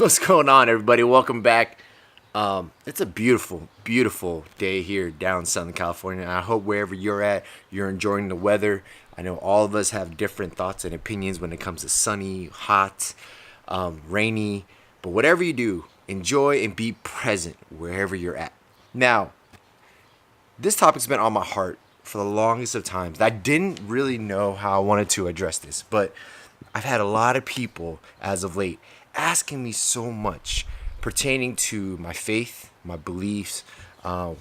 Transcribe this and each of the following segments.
What's going on, everybody? Welcome back. It's a beautiful, beautiful day here down in Southern California. I hope wherever you're at, you're enjoying the weather. I know all of us have different thoughts and opinions when it comes to sunny, hot, rainy, but whatever you do, enjoy and be present wherever you're at. Now, this topic's been on my heart for the longest of times. I didn't really know how I wanted to address this, but I've had a lot of people as of late asking me so much pertaining to my faith, my beliefs,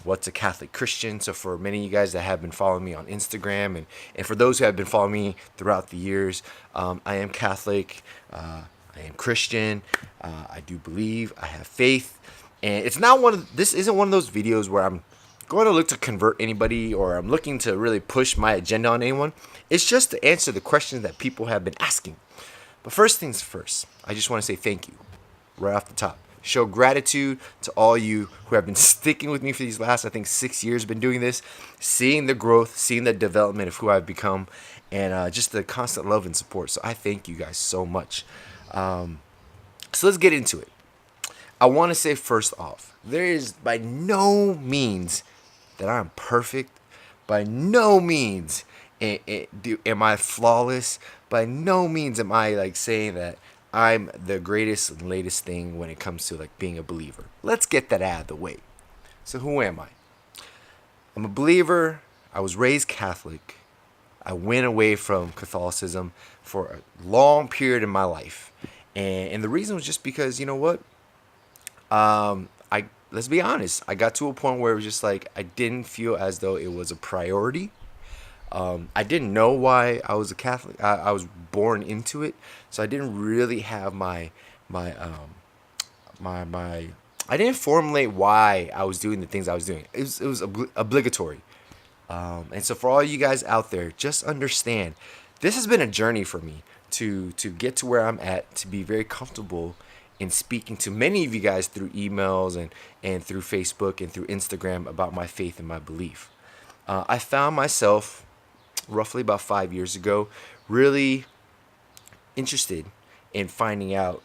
what's a Catholic Christian. So for many of you guys that have been following me on Instagram and for those who have been following me throughout the years, I am Catholic, I am Christian, I do believe, I have faith. And this isn't one of those videos where I'm going to look to convert anybody or I'm looking to really push my agenda on anyone. It's just to answer the questions that people have been asking. But first things first, I just want to say thank you right off the top. Show gratitude to all you who have been sticking with me for these last, I think, 6 years, been doing this, seeing the growth, seeing the development of who I've become, and just the constant love and support. So I thank you guys so much. So let's get into it. I want to say first off, there is by no means that I'm perfect. By no means am I flawless. By no means am I like saying that I'm the greatest and latest thing when it comes to like being a believer. Let's get that out of the way. So who am I? I'm a believer. I was raised Catholic. I went away from Catholicism for a long period in my life. And the reason was just because, you know what? Let's be honest. I got to a point where it was just like I didn't feel as though it was a priority. I didn't know why I was a Catholic. I was born into it, so I didn't really have my. I didn't formulate why I was doing the things I was doing. It was obligatory. And so for all you guys out there, just understand, this has been a journey for me to get to where I'm at, to be very comfortable in speaking to many of you guys through emails and through Facebook and through Instagram about my faith and my belief. I found myself roughly about 5 years ago really interested in finding out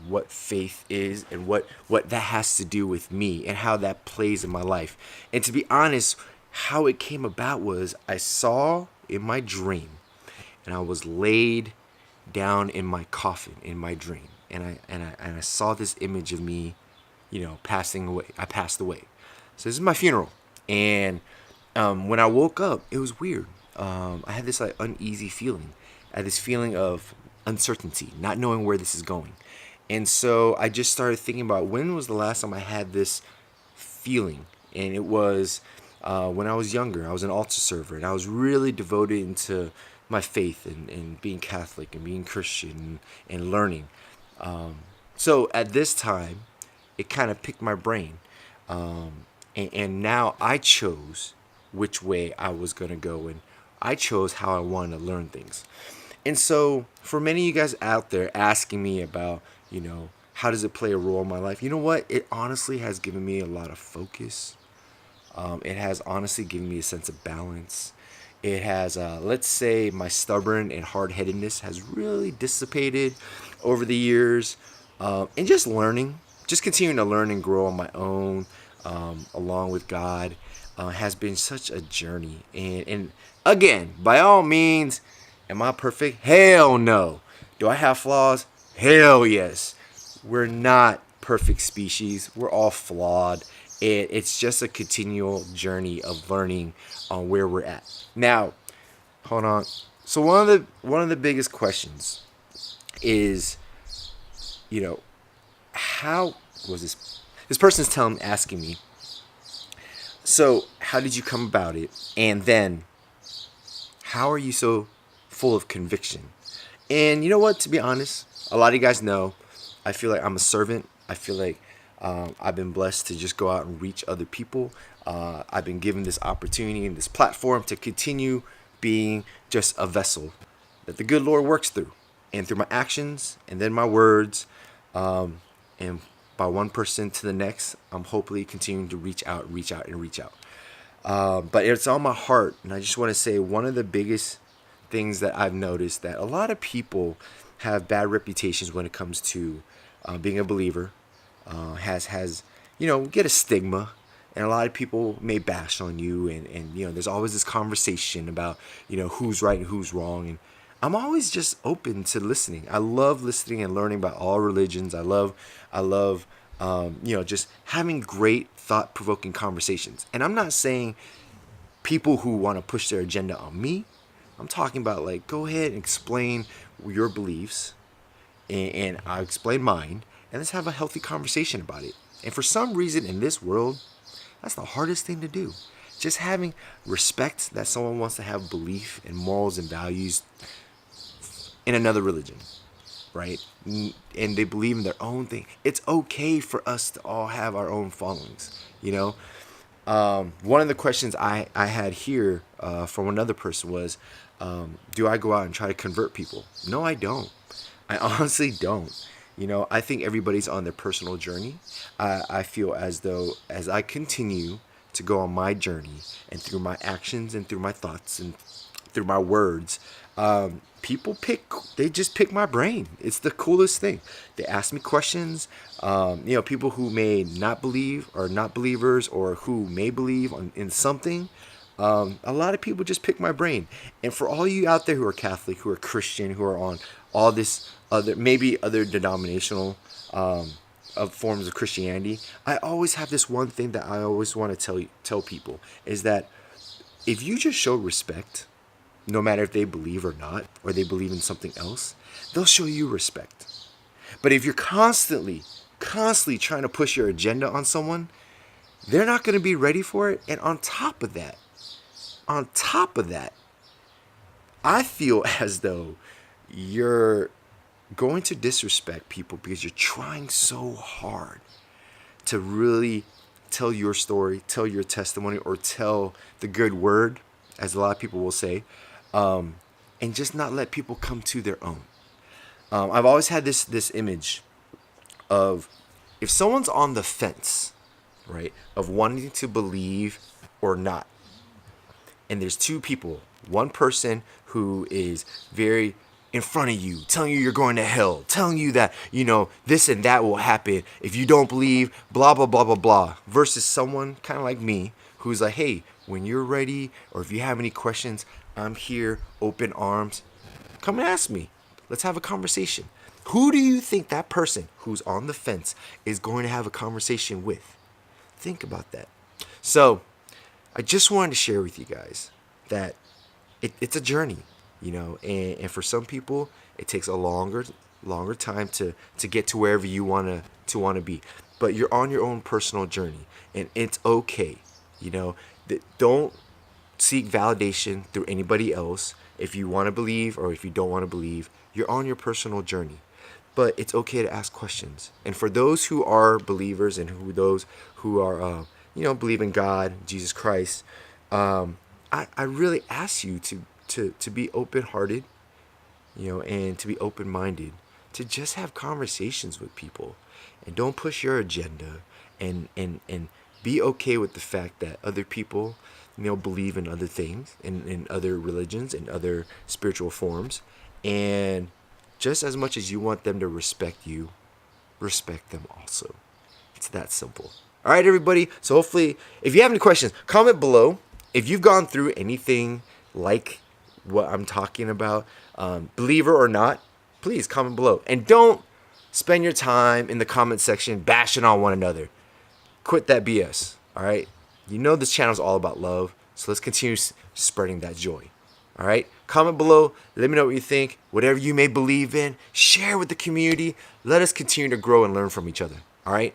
what faith is and what that has to do with me and how that plays in my life. And to be honest, how it came about was I saw in my dream, and I was laid down in my coffin in my dream, and I saw this image of me, passing away. I passed away. So this is my funeral, and when I woke up, it was weird. I had this like uneasy feeling. I had this feeling of uncertainty, not knowing where this is going. And so I just started thinking about when was the last time I had this feeling. And it was when I was younger. I was an altar server, and I was really devoted into my faith and being Catholic and being Christian and learning. So at this time, it kind of picked my brain. And now I chose which way I was going to go, and I chose how I wanted to learn things. And so for many of you guys out there asking me about, how does it play a role in my life? You know what? It honestly has given me a lot of focus. It has honestly given me a sense of balance. It has, let's say, my stubborn and hard-headedness has really dissipated over the years. And just continuing to learn and grow on my own, along with God, has been such a journey. And again, by all means, am I perfect? Hell no. Do I have flaws? Hell yes. We're not perfect species. We're all flawed. And it's just a continual journey of learning on where we're at. Now, hold on. So one of the biggest questions is, how was this? This person's asking me, so how did you come about it? And then, how are you so full of conviction? And you know what? To be honest, a lot of you guys know, I feel like I'm a servant. I feel like I've been blessed to just go out and reach other people. I've been given this opportunity and this platform to continue being just a vessel that the good Lord works through. And through my actions and then my words, and by one person to the next, I'm hopefully continuing to reach out. But it's on my heart, and I just want to say one of the biggest things that I've noticed that a lot of people have bad reputations when it comes to being a believer, has get a stigma, and a lot of people may bash on you, and there's always this conversation about who's right and who's wrong, and I'm always just open to listening. I love listening and learning about all religions. I love just having great thought-provoking conversations. And I'm not saying people who want to push their agenda on me. I'm talking about, like, go ahead and explain your beliefs, and I'll explain mine, and let's have a healthy conversation about it. And for some reason in this world, that's the hardest thing to do. Just having respect that someone wants to have belief and morals and values in another religion, right? And they believe in their own thing. It's okay for us to all have our own followings, One of the questions I had here from another person was, do I go out and try to convert people? No, I don't. I honestly don't. I think everybody's on their personal journey. I feel as though as I continue to go on my journey, and through my actions and through my thoughts and through my words, they just pick my brain. It's the coolest thing. They ask me questions. People who may not believe, or not believers, or who may believe in something. A lot of people just pick my brain. And for all you out there who are Catholic, who are Christian, who are on all this maybe other denominational of forms of Christianity, I always have this one thing that I always want to tell people, is that if you just show respect, no matter if they believe or not, or they believe in something else, they'll show you respect. But if you're constantly trying to push your agenda on someone, they're not going to be ready for it. And on top of that, I feel as though you're going to disrespect people because you're trying so hard to really tell your story, tell your testimony, or tell the good word, as a lot of people will say, and just not let people come to their own. I've always had this image of, if someone's on the fence, right, of wanting to believe or not, and there's two people, one person who is very in front of you, telling you you're going to hell, telling you that, this and that will happen if you don't believe, blah, blah, blah, blah, blah, versus someone kind of like me who's like, hey, when you're ready, or if you have any questions, I'm here, open arms. Come and ask me. Let's have a conversation. Who do you think that person who's on the fence is going to have a conversation with? Think about that. So, I just wanted to share with you guys that it's a journey, and for some people it takes a longer time to get to wherever you want to be. But you're on your own personal journey, and it's okay. Don't seek validation through anybody else. If you want to believe or if you don't want to believe, you're on your personal journey. But it's okay to ask questions. And for those who are believers, and those who are believe in God, Jesus Christ, I really ask you to be open-hearted, and to be open-minded, to just have conversations with people, and don't push your agenda, and be okay with the fact that other people, believe in other things, in other religions, in other spiritual forms, and just as much as you want them to respect you, respect them also. It's that simple. All right, everybody. So hopefully, if you have any questions, comment below. If you've gone through anything like what I'm talking about, believer or not, please comment below. And don't spend your time in the comment section bashing on one another. Quit that BS, all right? This channel is all about love, so let's continue spreading that joy. All right? Comment below. Let me know what you think. Whatever you may believe in, share with the community. Let us continue to grow and learn from each other. All right?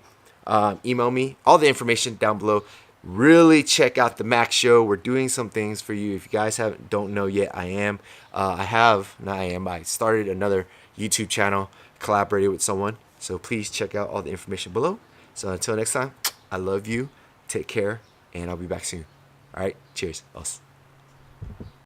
Email me. All the information down below. Really check out the Mac Show. We're doing some things for you. If you guys don't know yet, I started another YouTube channel, collaborated with someone. So please check out all the information below. So until next time, I love you. Take care, and I'll be back soon. All right? Cheers. Us.